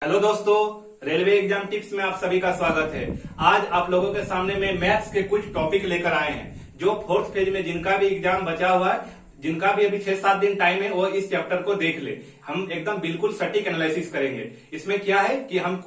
Hello दोस्तों, railway exam tips में आप सभी का स्वागत है। आज आप लोगों के सामने में मैथ्स के कुछ टॉपिक लेकर आए हैं जो फोर्थ फेज में जिनका भी एग्जाम बचा हुआ है, जिनका भी अभी 6-7 दिन टाइम है, वो इस चैप्टर को देख ले। हम एकदम बिल्कुल सटीक एनालिसिस करेंगे। इसमें क्या है कि हम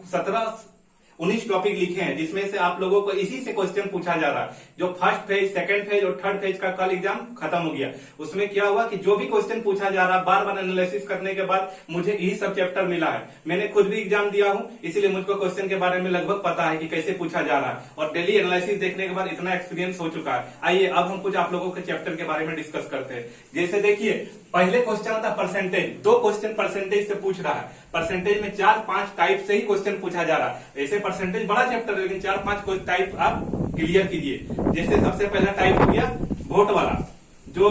19 टॉपिक लिखे हैं, जिसमें से आप लोगों को इसी से क्वेश्चन पूछा जा रहा है। जो फर्स्ट फेज, सेकंड फेज और थर्ड फेज का कल एग्जाम खत्म हो गया, उसमें क्या हुआ कि जो भी क्वेश्चन पूछा जा रहा है, बार बार एनालिसिस करने के बाद मुझे यही सब चैप्टर मिला है। मैंने खुद भी एग्जाम दिया हूं, इसीलिए मुझको क्वेश्चन के बारे में लगभग पता है कि कैसे पूछा जा रहा है, और डेली एनालिसिस देखने के बाद इतना एक्सपीरियंस हो चुका है। आइए अब हम कुछ आप लोगों के चैप्टर के बारे में डिस्कस करते हैं। जैसे देखिए, पहले क्वेश्चन आता परसेंटेज। 2 क्वेश्चन परसेंटेज से पूछ रहा है। परसेंटेज में 4-5 टाइप से ही क्वेश्चन पूछा जा रहा है। ऐसे परसेंटेज बड़ा चैप्टर है, लेकिन 4-5 टाइप आप क्लियर कीजिए। जैसे सबसे पहला टाइप हो गया वोट वाला, जो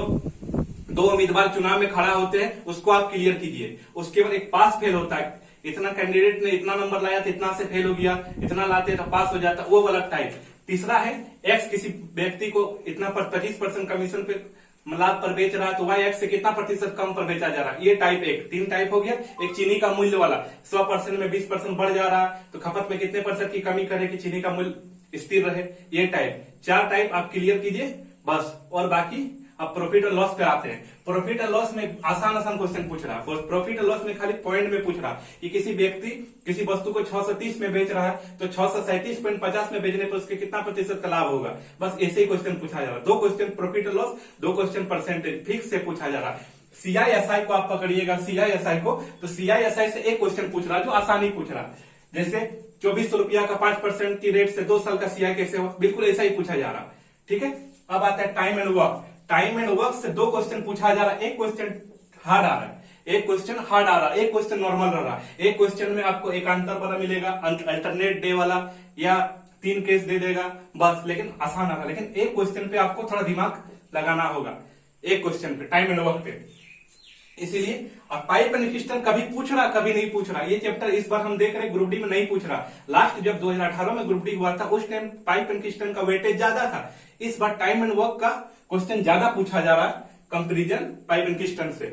2 उम्मीदवार चुनाव में खड़ा होते हैं, उसको आप क्लियर कीजिए। उसके बाद एक पास फेल होता है, इतना कैंडिडेट ने इतना नंबर लाया तो इतना से फेल हो गया, इतना लाते तो पास हो जाता, वो वाला टाइप। तीसरा है एक्स किसी व्यक्ति को इतना पर 25% कमीशन पे लाभ पर बेच रहा है, तो वाई एक्स से कितना प्रतिशत कम पर बेचा जा रहा है। ये टाइप 1। 3 टाइप हो गया। एक चीनी का मूल्य वाला, 100% में 20% बढ़ जा रहा है, तो खपत में कितने % की कमी करे कि चीनी का मूल्य स्थिर रहे। ये टाइप। 4 टाइप आप क्लियर कीजिए बस, और बाकी अब प्रॉफिट और लॉस पे आते हैं। प्रॉफिट और लॉस में आसान क्वेश्चन पूछ रहा है। प्रॉफिट और लॉस में खाली पॉइंट में पूछ रहा है कि किसी व्यक्ति किसी वस्तु को 630 में बेच रहा है, तो 637.50 में बेचने पर उसके कितना प्रतिशत का लाभ होगा। बस ऐसे ही क्वेश्चन पूछा जा रहा है। 2 क्वेश्चन प्रॉफिट और लॉस, 2 क्वेश्चन परसेंटेज फिक्स से पूछा जा रहा है। CISI को आप पकड़िएगा। CISI को, तो CISI से एक क्वेश्चन पूछ रहा है जो आसानी पूछ रहा है। जैसे 2400 रुपया का 5% की रेट से 2 साल का CI कैसे हो, बिल्कुल ऐसा ही पूछा जा रहा है। ठीक है। अब आता है time and work. Time and work से 2 क्वेश्चन पूछा जा रहा है। एक क्वेश्चन हार्ड आ रहा है, एक क्वेश्चन हार्ड आ रहा है, एक क्वेश्चन नॉर्मल रहा है। एक क्वेश्चन में आपको एकांतर वाला मिलेगा, अल्टरनेट डे वाला, या 3 केस दे देगा बस, लेकिन आसान आ रहा है। लेकिन एक क्वेश्चन पे आपको थोड़ा दिमाग लगाना होगा, एक क्वेश्चन पे, टाइम एंड वर्क पे। इसीलिए पाइप एंड पिस्टन कभी पूछ रहा, कभी नहीं पूछ रहा। ये चैप्टर इस बार हम देख रहे हैं ग्रुप डी में नहीं पूछ रहा। लास्ट जब 2018 में ग्रुप डी हुआ था, उस टाइम पाइप एंड पिस्टन का वेटेज ज्यादा था। इस बार टाइम एंड वर्क का क्वेश्चन ज्यादा पूछा जा रहा है कंपेरिजन पाइप एंड पिस्टन से।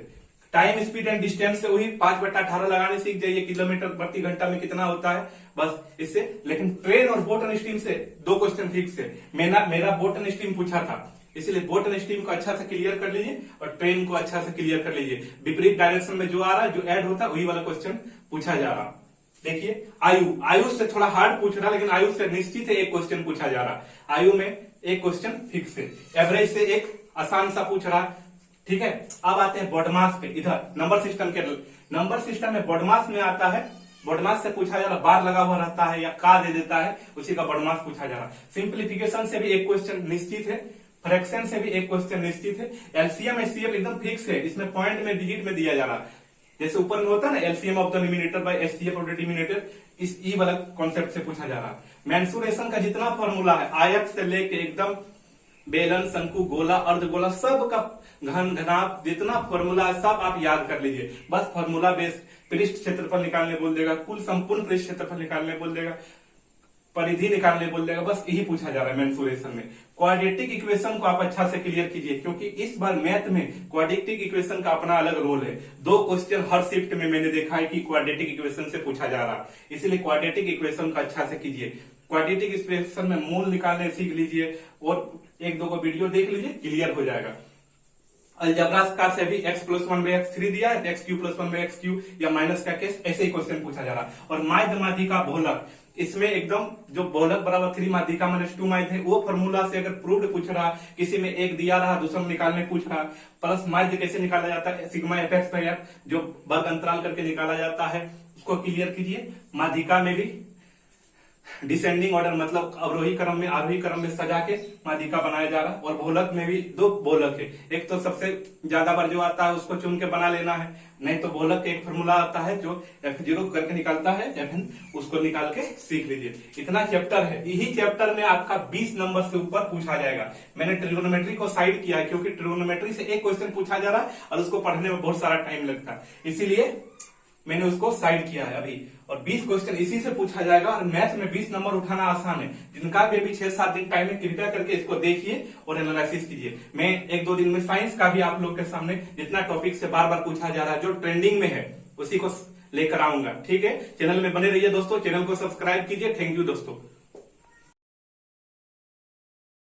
टाइम, स्पीड एंड डिस्टेंस से वही 5/18 लगाने सीख जाइए, किलोमीटर प्रति घंटा में कितना होता है, बस इससे। लेकिन ट्रेन और बोट एंड स्टीम से 2 क्वेश्चन फिक्स है। मेरा बोट एंड स्टीम पूछा था, इसलिए बोट एंड स्टीम को अच्छा से क्लियर कर लीजिए और ट्रेन को अच्छा से क्लियर कर लीजिए। विपरीत डायरेक्शन में जो आ रहा है, जो ऐड होता है, वही वाला क्वेश्चन पूछा जा रहा। देखिए, आयु से थोड़ा हार्ड पूछ रहा, लेकिन आयु से निश्चित है एक क्वेश्चन पूछा जा रहा। आयु में एक क्वेश्चन फिक्स है। एवरेज से एक आसान सा पूछ रहा। ठीक है। अब आते हैं बॉडमास पे। इधर नंबर सिस्टम में बॉडमास में आता है, बॉडमास से पूछा जा रहा, बार लगा हुआ रहता है या का दे देता है, उसी का बॉडमास पूछा जा रहा। सिंप्लीफिकेशन से भी एक क्वेश्चन निश्चित है, फ्रैक्शन से भी एक क्वेश्चन निश्चित है। एलसीएम एचसीएफ एकदम फिक्स है, इसमें पॉइंट में, डिजिट में दिया जा रहा। जैसे ऊपर में होता है ना, LCM of the numerator bye HCF of the denominator, इस ई वाला कॉन्सेप्ट से पूछा जा रहा। मेंसुरेशन का जितना फॉर्मूला है, आयत से लेके एकदम बेलन, शंकु, गोला, अर्धगोला, सब का घन, घनाभ, जितना फॉर्मूला है सब आप याद कर लीजिए। बस फॉर्मूला बेस्ड पृष्ठ क्षेत्रफल निकालने बोल देगा, कुल संपूर्ण पृष्ठ क्षेत्रफल निकालने बोल देगा, परिधि निकालने बोल देगा, बस यही पूछा जा रहा है मेंसुरेशन में। क्वाड्रेटिक इक्वेशन को आप अच्छा से क्लियर कीजिए, क्योंकि इस बार मैथ में क्वाड्रेटिक इक्वेशन का अपना अलग रोल है। 2 क्वेश्चन हर शिफ्ट में मैंने देखा है कि क्वाड्रेटिक इक्वेशन से पूछा जा रहा, इसलिए क्वाड्रेटिक इक्वेशन का अच्छा से कीजिए। क्वाड्रेटिक इक्वेशन में मूल निकालने सीख लीजिए, और 1-2 को वीडियो देख लीजिए, क्लियर हो जाएगा। अलजेब्रा का से भी x+1/x3 दिया है, x³+1/x³ या माइनस का केस, ऐसे ही क्वेश्चन पूछा जा रहा। और माध्य माध्यिका बहुलक, इसमें एकदम जो बहुलक बराबर 3 माध्यिका माइनस 2 माध्य है, वो फॉर्मूला से अगर प्रूव्ड पूछ रहा, किसी में एक दिया रहा, दूसरा में निकालने पूछ रहा। प्लस माध्य कैसे निकाला जाता है, सिग्मा fx/f, जो वर्ग अंतराल करके निकाला जाता है, उसको क्लियर कीजिए। माध्यिका में भी डिसेंडिंग ऑर्डर, मतलब अवरोही क्रम में, आरोही क्रम में सजा के माध्यिका बनाया जा रहा है। और बहुलक में भी 2 बहुलक है, एक तो सबसे ज्यादा बार जो आता है उसको चुन के बना लेना है, नहीं तो बहुलक का एक फॉर्मूला आता है जो F0 करके निकालता है, Fn, उसको निकाल के सीख लीजिए। इतना चैप्टर है, यही चैप्टर में आपका 20 नंबर से ऊपर पूछा जाएगा। मैंने ट्रिगोनोमेट्री को साइड किया है, क्योंकि ट्रिगोनोमेट्री से एक क्वेश्चन पूछा जा रहा है और उसको पढ़ने में बहुत सारा टाइम लगता है, इसीलिए मैंने उसको साइड किया है अभी। और 20 क्वेश्चन इसी से पूछा जाएगा, और मैथ में 20 नंबर उठाना आसान है। जिनका भी अभी 6-7 दिन टाइम है, कृपया करके इसको देखिए और एनालिसिस कीजिए। मैं 1-2 दिन में साइंस का भी आप लोग के सामने जितना टॉपिक से बार बार पूछा जा रहा है, जो ट्रेंडिंग में है, उसी को लेकर आऊंगा। ठीक है, चैनल में बने रहिए दोस्तों, चैनल को सब्सक्राइब कीजिए। थैंक यू दोस्तों।